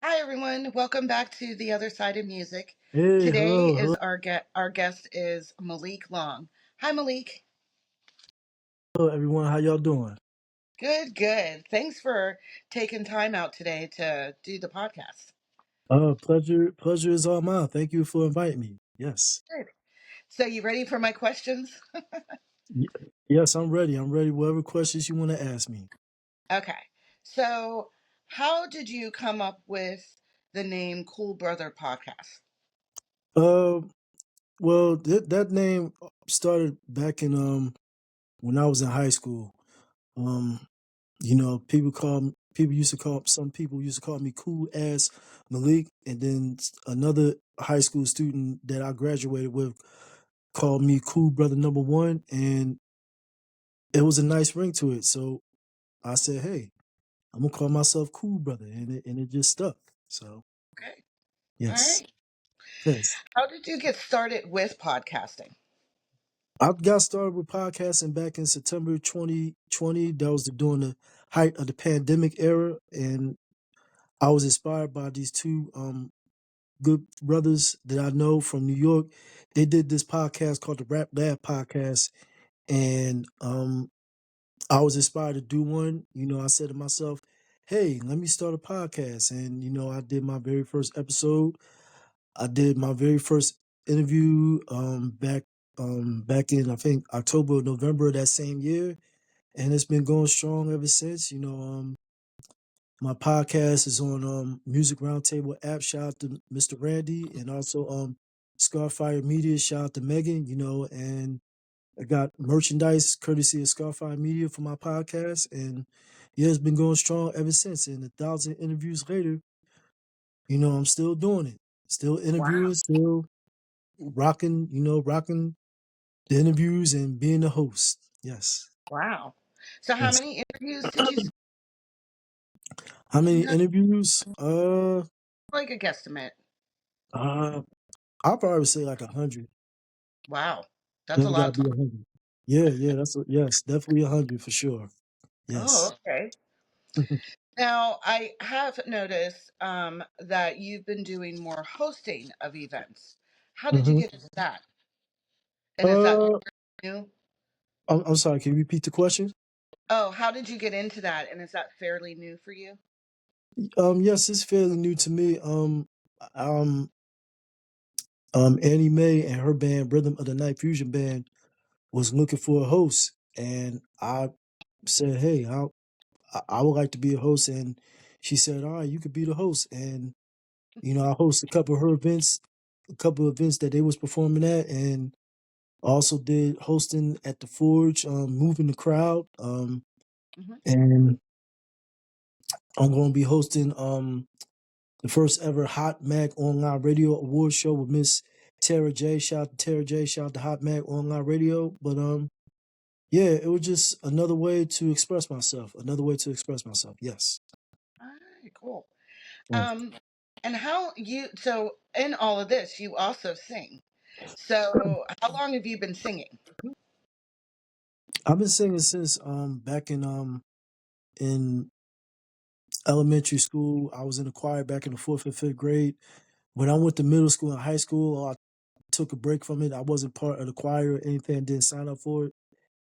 Hi everyone, welcome back to The Other Side of Music. Hey, Today hello, is hello, our guest is Malik Long. Hi Malik. hello, everyone. How y'all doing? Good, good. Thanks for taking time out today to do the podcast. Pleasure is all mine. Thank you for inviting me. Yes, Good. So you ready for my questions? Y- yes, I'm ready. I'm ready. Whatever questions you want to ask me. Okay. So how did you come up with the name Cool Brother Podcast? Uh, well, that name started back in when I was in high school. Um, people used to call some people used to call me Cool Ass Malik, and then another high school student that I graduated with called me Cool Brother Number One, and it was a nice ring to it. So I said, "Hey, I'm gonna call myself Cool Brother," and it just stuck. So Okay. All yes, right. yes. How did you get started with podcasting? I got started with podcasting back in September 2020. That was during the height of the pandemic era, and I was inspired by these two good brothers that I know from New York. They did this podcast called the Rap Lab Podcast, and I was inspired to do one. I said to myself, "Hey, let me start a podcast," and I did my very first episode. I did my very first interview back in I think October or November of that same year, and it's been going strong ever since. My podcast is on Music Roundtable app. Shout out to Mr. Randy, and also Scarfire Media. Shout out to Megan. And I got merchandise courtesy of Scarfire Media for my podcast, and yeah, it's been going strong ever since. And 1,000 interviews later, I'm still doing it, still Wow. interviewing, still rocking the interviews and being the host. Yes, Wow. So how yes. many interviews did you How many have? interviews? Like a guesstimate. Uh, I'll probably say like 100. Wow. That's a Definitely lot got of to be time. 100. Yeah, yeah, yes, definitely 100 for sure. Oh, Yes. okay. Now, I have noticed that you've been doing more hosting of events. How did you hmm get into that? And is that Uh, new? I'm sorry. Can you repeat the question? Oh, how did you get into that? And is that fairly new for you? Yes, it's fairly new to me. Um, Annie Mae and her band, Rhythm of the Night Fusion Band, was looking for a host, and I said, "Hey, I would like to be a host," and she said, "All right, you could be the host." And I hosted a couple of events that they was performing at, and also did hosting at the Forge, moving the crowd, Hmm. and I'm going to be hosting the first ever Hot Mag Online Radio Award Show with Miss Tara J. Shout out to Tara J. Shout out to Hot Mag Online Radio. But yeah, it was just another way to express myself. Another way to express myself. Yes. All right, cool. Yeah. Um, and so in all of this, you also sing. So how long have you been singing? I've been singing since back in elementary school. I was in the choir back in the fourth and fifth grade. When I went to middle school and high school, I took a break from it. I wasn't part of the choir or anything. Didn't sign up for it.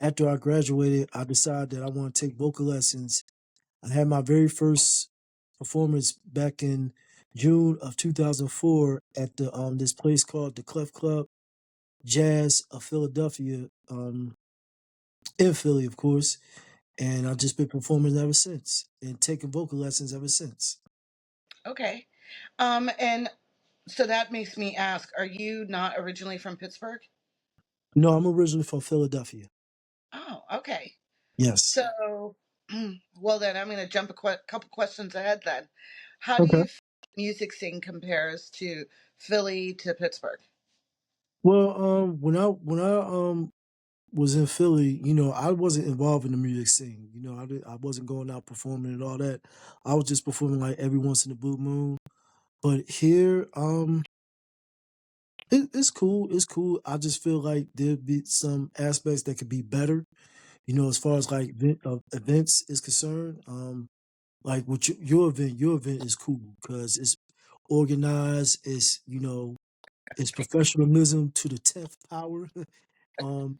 After I graduated, I decided that I want to take vocal lessons. I had my very first performance back in June of 2004 at the this place called the Clef Club Jazz of Philadelphia, in Philly, of course. And I've just been performing ever since and taking vocal lessons ever since. Okay. And so that makes me ask, are you not originally from Pittsburgh? No, I'm originally from Philadelphia. Oh, okay. Yes. So, well, then I'm going to jump a couple questions ahead then. How do Okay. you feel music scene compares to Philly to Pittsburgh? Well, when I was in Philly, I wasn't involved in the music scene. I wasn't going out performing and all that. I was just performing like every once in a blue moon. But here, it's cool. It's cool. I just feel like there'd be some aspects that could be better. As far as like events is concerned. like with your event is cool because it's organized. It's it's professionalism to the 10th power.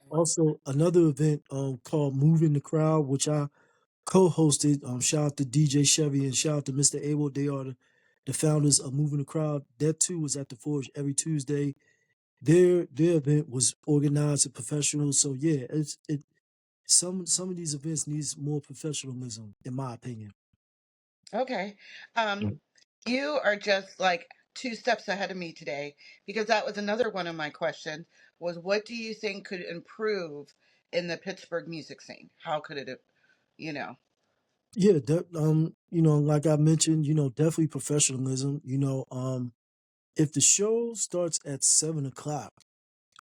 Also another event called Moving the Crowd, which I co-hosted. Shout out to DJ Chevy and shout out to Mr. Abel. They are the founders of Moving the Crowd. That too was at the Forge every Tuesday. Their event was organized and professional. So yeah, some of these events needs more professionalism, in my opinion. Okay. Yeah, Um, you are just like two steps ahead of me today because that was another one of my questions was what do you think could improve in the Pittsburgh music scene? How could it, you know? yeah. Like I mentioned, definitely professionalism. If the show starts at 7 o'clock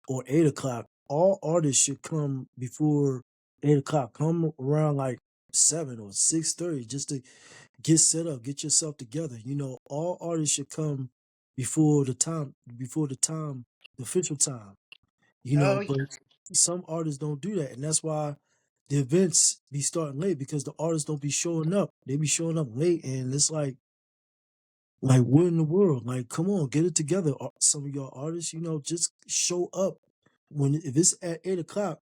or 8 o'clock, all artists should come before 8 o'clock. Come around like 7 or 6:30 just to get set up, get yourself together. All artists should come before the the official time. Oh, yeah. But some artists don't do that, and that's why the events be starting late because the artists don't be showing up. They be showing up late, and it's like what in the world? Like, come on, get it together. Some of y'all artists, just show up when if it's at 8 o'clock.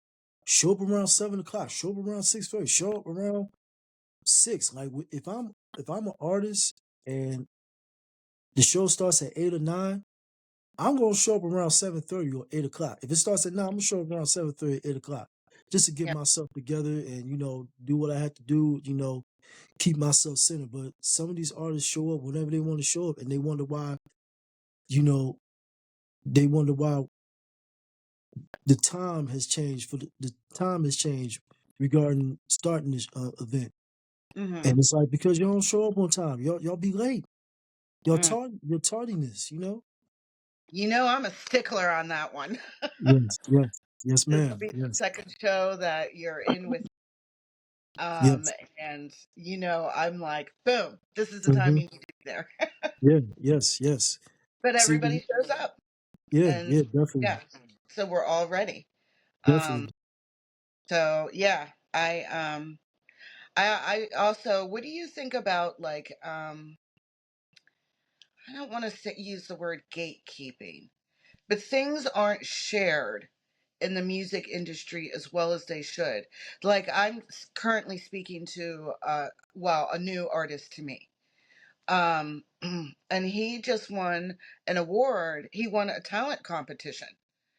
Show up around 7 o'clock. Show up around 6:30. Show up around six. Like if I'm an artist and the show starts at 8 or 9, I'm gonna show up around 7:30 or 8 o'clock. If it starts at 9, I'm gonna show up around 7:30, 8 o'clock, just to get Yeah. myself together and do what I have to do. Keep myself centered. But some of these artists show up whenever they want to show up, and they wonder why. You know, they wonder why the time has changed. The time has changed regarding starting this event, Mm-hmm. and it's like because you don't show up on time, y'all be late. Mm. Your tardiness. I'm a stickler on that one. Yes, yes, yes, This will ma'am. be the Yes, second show that you're in with. Um, yes. and I'm like, boom, this is the time Hmm. you need to be there. Yeah, yes, yes. But See, everybody shows up. yeah, And yeah, definitely, yeah, so we're all ready. Um, definitely. so yeah, I also, what do you think about like, I don't want to use the word gatekeeping, but things aren't shared in the music industry as well as they should. Like I'm currently speaking to, well, a new artist to me. And he just won an award. He won a talent competition.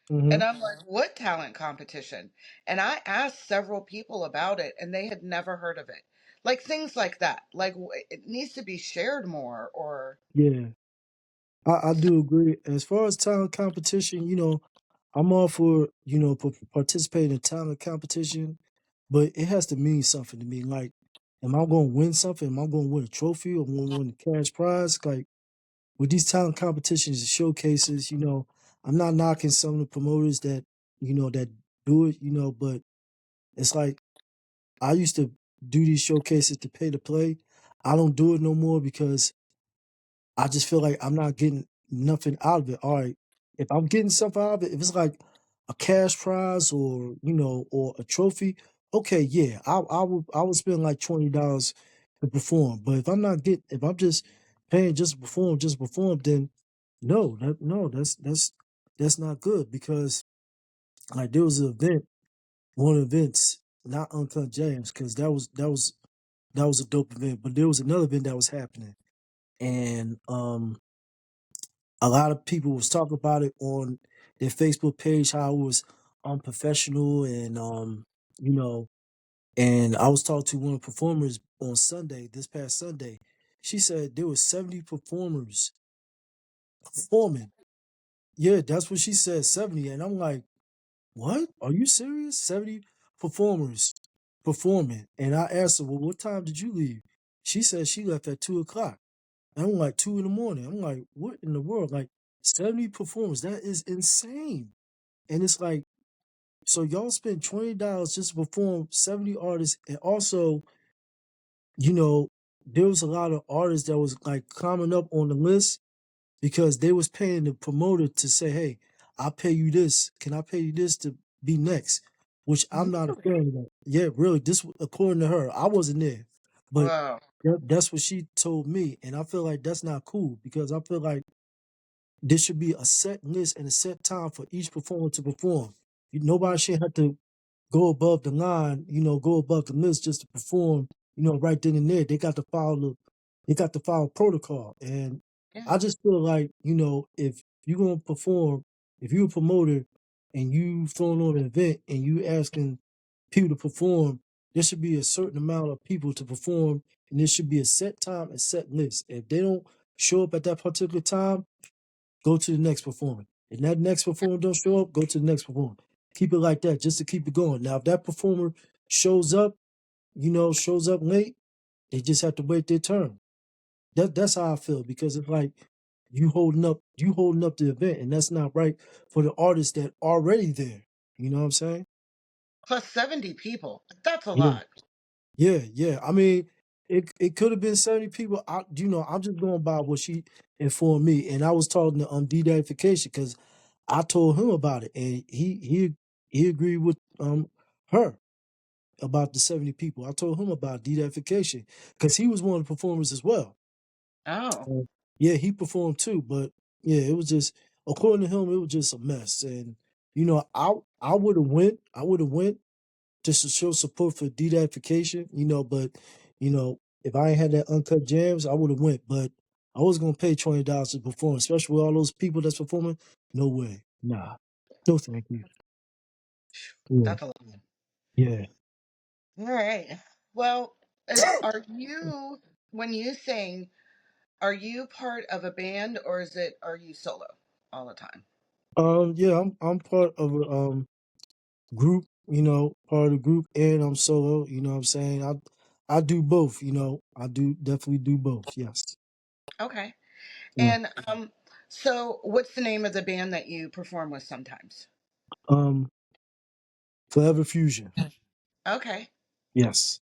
Hmm. And I'm like, what talent competition? And I asked several people about it and they had never heard of it. Like things like that. Like it needs to be shared more or Yeah, I do agree. As far as talent competition, I'm all for participating in talent competition, but it has to mean something to me. Like, am I going to win something? Am I going to win a trophy? Or am I going to win a cash prize? Like with these talent competitions and showcases, I'm not knocking some of the promoters that do it, but it's like I used to do these showcases to pay to play. I don't do it no more because I just feel like I'm not getting nothing out of it. All right, if I'm getting something out of it, if it's like a cash prize or or a trophy, okay, yeah, I would spend like $20 to perform. But if I'm just paying just to perform, then no, that's not good because like there was an event, one of the events, not Uncut James, because that was a dope event, but there was another event that was happening, and a lot of people was talking about it on their Facebook page how it was unprofessional and you know and I was talking to one of the performers on Sunday, this past Sunday. She said there was 70 performers performing. Yeah, that's what she said, 70. And I'm like, what? Are you serious? 70 performers performing. And I asked her, well, what time did you leave? She said she left at 2 o'clock. And I'm like 2 in the morning. I'm like, what in the world? Like 70 performers. That is insane. And it's like, so y'all spend $20 just to perform 70 artists. And also, you know, there was a lot of artists that was like coming up on the list because they was paying the promoter to say, "Hey, I'll pay you this. Can I pay you this to be next?" Which I'm not a really? fan of that. Yeah, really. This according to her, I wasn't there, but Whoa. that's what she told me, and I feel like that's not cool because I feel like there should be a set list and a set time for each performer to perform. Nobody should have to go above the line, go above the list just to perform, right then and there. They got to follow protocol. And Yeah. I just feel like, if you're gonna perform, if you're a promoter and you throwing on an event and you asking people to perform, there should be a certain amount of people to perform and there should be a set time and set list. If they don't show up at that particular time, go to the next performer. And that next performer don't show up, go to the next performer. Keep it like that, just to keep it going. Now, if that performer shows up, shows up late, they just have to wait their turn. That's how I feel because it's like you holding up the event, and that's not right for the artists that already there. You know what I'm saying? Plus 70 people. That's a Yeah, lot. yeah. I mean, it could have been 70 people. I'm just going by what she informed me, and I was talking to de-identification because I told him about it, and he agreed with her about the 70 people. I told him about de-identification because he was one of the performers as well. Oh. So, yeah, he performed too, but yeah, it was just according to him, it was just a mess. And I would have went. I would have went just to show support for de-identification. But if I ain't had that uncut jams, I would have went. But I was gonna pay $20 to perform, especially with all those people that's performing. No way, nah, no, thank you. Yeah, That's a lot. yeah. All right. Well, are you, when you sing, are you part of a band or are you solo all the time? Yeah, I'm part of a group. Part of the group, and I'm solo. You know what I'm saying? I do both. I do definitely do both. Yes. Okay. Yeah. And so what's the name of the band that you perform with sometimes? Um, Forever Fusion. Okay. Yes.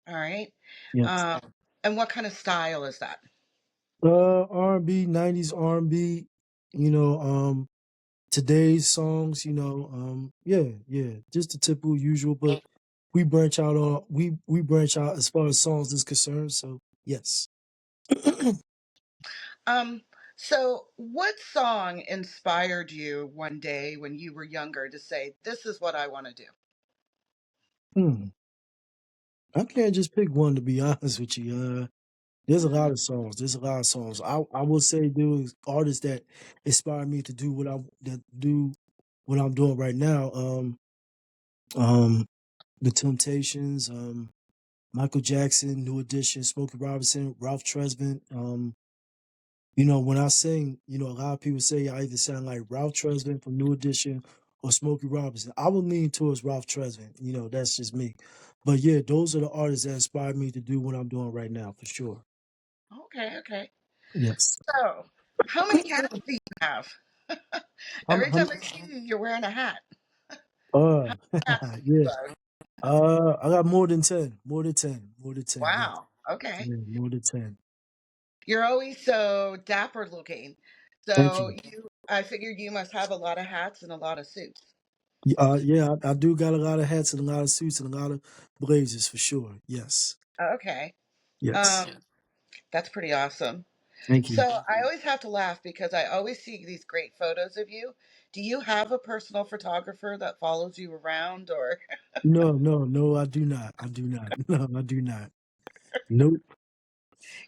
All right. Yes. Um, and what kind of style is that? R&B, 90s R&B. You know, today's songs. Yeah, just the typical usual. But we branch out as far as songs is concerned. So yes. Um, so what song inspired you one day when you were younger to say, this is what I want to do? Hmm. I can't just pick one to be honest with you. There's a lot of songs. There's a lot of songs. I will say there was artists that inspired me to do what I'm doing right now. Um, The Temptations, Michael Jackson, New Edition, Smokey Robinson, Ralph Tresvant. When I sing, a lot of people say I either sound like Ralph Tresvant from New Edition or Smokey Robinson. I would lean towards Ralph Tresvant. That's just me. But yeah, those are the artists that inspired me to do what I'm doing right now for sure. Okay, okay. Yes. So, how many hats do you have? Every I'm time I see you, you're wearing a hat. uh How many hats do you yeah. wear? I got more than 10. More than 10. More than 10. Yes. Wow. Okay. Yeah, more than 10. You're always so dapper looking. Thank So you. I figured you must have a lot of hats and a lot of suits. Yeah, I do got a lot of hats and a lot of suits and a lot of blazers for sure. Yes. Okay. Yes. Um, that's pretty awesome. Thank So you. I always have to laugh because I always see these great photos of you. Do you have a personal photographer that follows you around or No, no, no, I do not. I do not. No, I do not. Nope.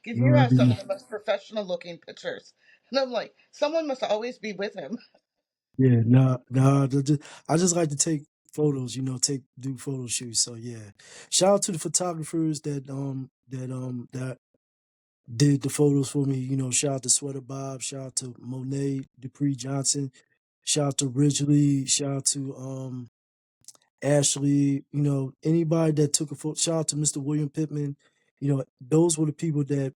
because you No, I have do some of not. the most professional looking pictures? And I'm like, someone must always be with him. Yeah, no, no. I just like to take photos, do photo shoots. So yeah. Shout out to the photographers that did the photos for me. Shout out to Sweater Bob, shout out to Monet Dupree Johnson, shout out to Ridgely, shout out to Ashley, anybody that took a photo, shout out to Mr. William Pittman. Those were the people that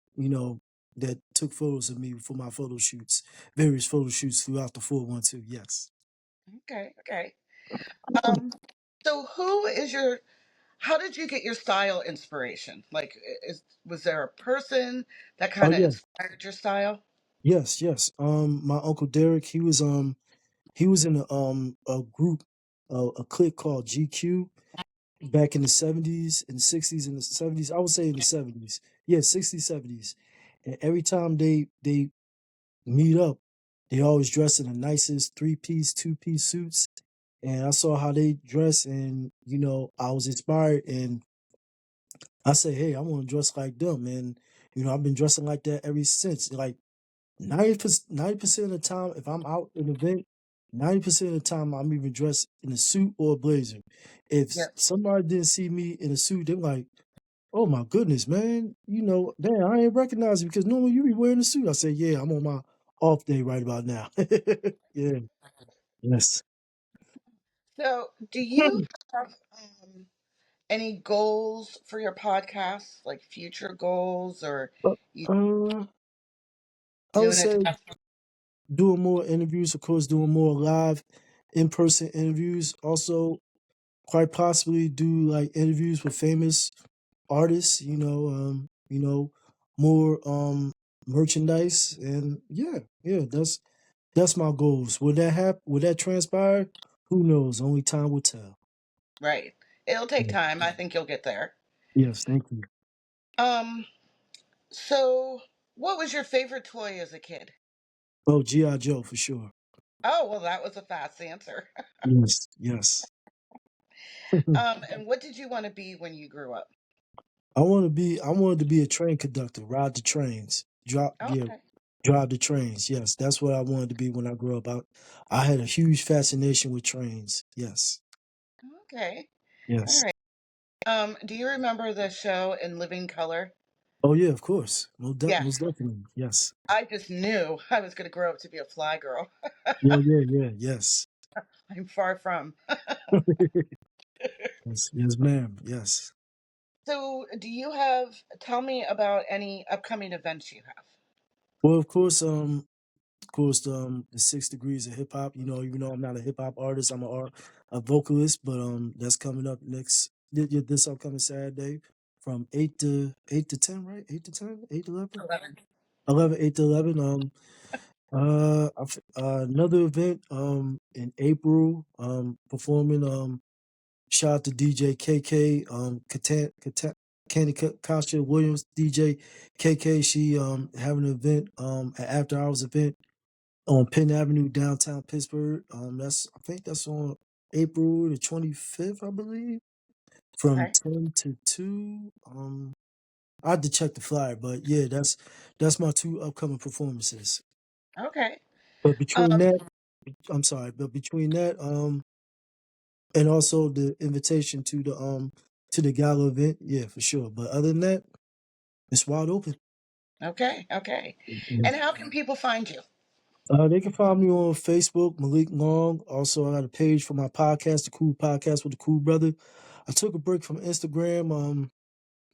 took photos of me for my photo shoots, various photo shoots throughout the 412. Yes. Okay, okay. Um, so how did you get your style inspiration? Like, was there a person that Oh kind of yeah. inspired your style? Yes, yes. My uncle Derek, he was in a group, a clique called GQ, back in the 70s and 60s and the 70s. I would say in the 70s. Yeah, 60s, 70s. And every time they meet up, they always dress in the nicest three-piece, two-piece suits. And I saw how they dress, and I was inspired, and I said, "Hey, I want to dress like them." And I've been dressing like that ever since. Like 90% of the time, if I'm out at an event, 90% of the time I'm even dressed in a suit or a blazer. If Yep. somebody didn't see me in a suit, they're like, "Oh my goodness, man! Damn, I ain't recognize you because normally you be wearing a suit." I say, "Yeah, I'm on my off day right about now." Yeah, yes. So, do you have any goals for your podcast, like future goals, or Uh, you uh, I would doing it? say doing more interviews, of course, doing more live, in person interviews. Also, quite possibly do like interviews with famous artists. More merchandise, and yeah. That's my goals. Will that happen? Will that transpire? Who knows? Only time will tell. Right. It'll take Yeah. time. I think you'll get there. Yes, thank you. Um. So, what was your favorite toy as a kid? Oh, GI Joe for sure. Oh, well, that was a fast answer. Yes, yes. And what did you want to be when you grew up? I wanted to be a train conductor, ride the trains, Okay. drive the trains. Yes, that's what I wanted to be when I grew up. I had a huge fascination with trains. Yes, Okay. All yes. right. Do you remember the show In Living Color? Oh yeah, of course. Yeah. Most definitely. Yes. I just knew I was going to grow up to be a fly girl. Yeah, yeah, yeah. Yes. I'm far from. Yes, yes, ma'am. Yes. So, do you have, tell me about any upcoming events you have? Well, of course, the 6 degrees of hip hop. Even though I'm not a hip hop artist, a vocalist. But that's coming up this upcoming Saturday from 8 to 10, right? 8 to 10, 8 to 11, 11. 8 to 11. Another event in April. Performing. Shout out to DJ KK. Candy Kasha Williams, DJ KK. She having an event, an after hours event on Penn Avenue, downtown Pittsburgh. I think that's on April the 25th, I believe, from Okay. 10 to 2. I had to check the flyer, but yeah, that's my two upcoming performances. Okay. But Um, between that, I'm sorry, but between that, and also the invitation to the gala event, yeah, for sure. But other than that, it's wide open. okay. Okay. Yeah. And how can people find you? They can find me on Facebook, Malik Long. Also, I got a page for my podcast, the Cool Podcast with the Cool Brother. I took a break from Instagram,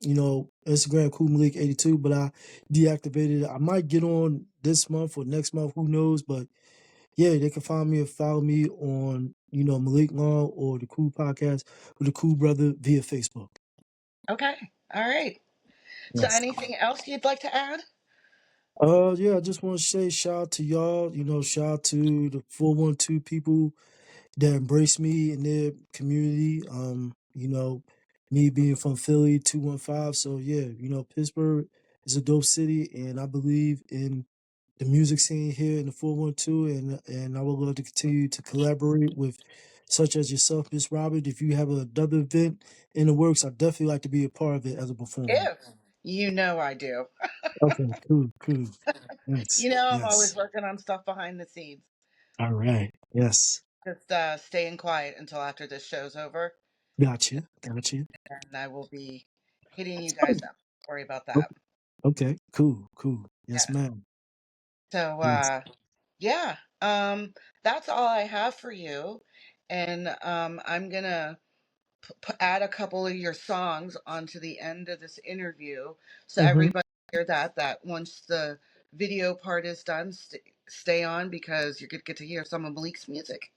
Instagram Cool Malik 82, but I deactivated it. I might get on this month or next month, who knows? But yeah, they can find me and follow me on, Malik Long or the Cool Podcast with the Cool Brother via Facebook. Okay. All right. So, Yes. anything else you'd like to add? Yeah, I just want to say shout out to y'all, shout out to the 412 people that embrace me in their community. Me being from Philly, 215. So yeah, Pittsburgh is a dope city, and I believe in the music scene here in the 412, and I would love to continue to collaborate with such as yourself, Miss Robert. If you have another event in the works, I'd definitely like to be a part of it as a performer. If you know I do. Okay, cool, cool. Yes, You know, I'm always yes. working on stuff behind the scenes. All right. Yes. Just staying quiet until after this show's over, Got you. Got you. and I will be hitting you guys up. Sorry about O- that. Okay. Cool. Cool. Yes, Yeah. ma'am. So, Yes. yeah, that's all I have for you. And I'm gonna add a couple of your songs onto the end of this interview, so Mm-hmm. everybody hear that once the video part is done, stay on because you're gonna get to hear some of Malik's music.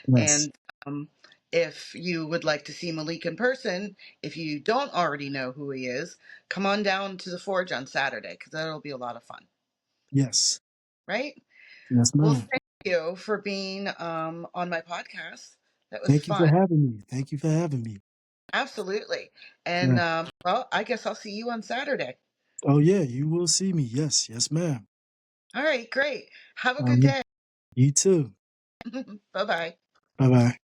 Yes. And if you would like to see Malik in person, if you don't already know who he is, come on down to the Forge on Saturday because that'll be a lot of fun, Yes. right? Yes, Well, ma'am. thank you for being on my podcast. That was Thank you for fun. having me. Thank you for having me. Absolutely. And Yeah. well, I guess I'll see you on Saturday. Oh yeah, you will see me. Yes, yes, ma'am. All right, great. Have a good day. You too. Bye bye. Bye bye.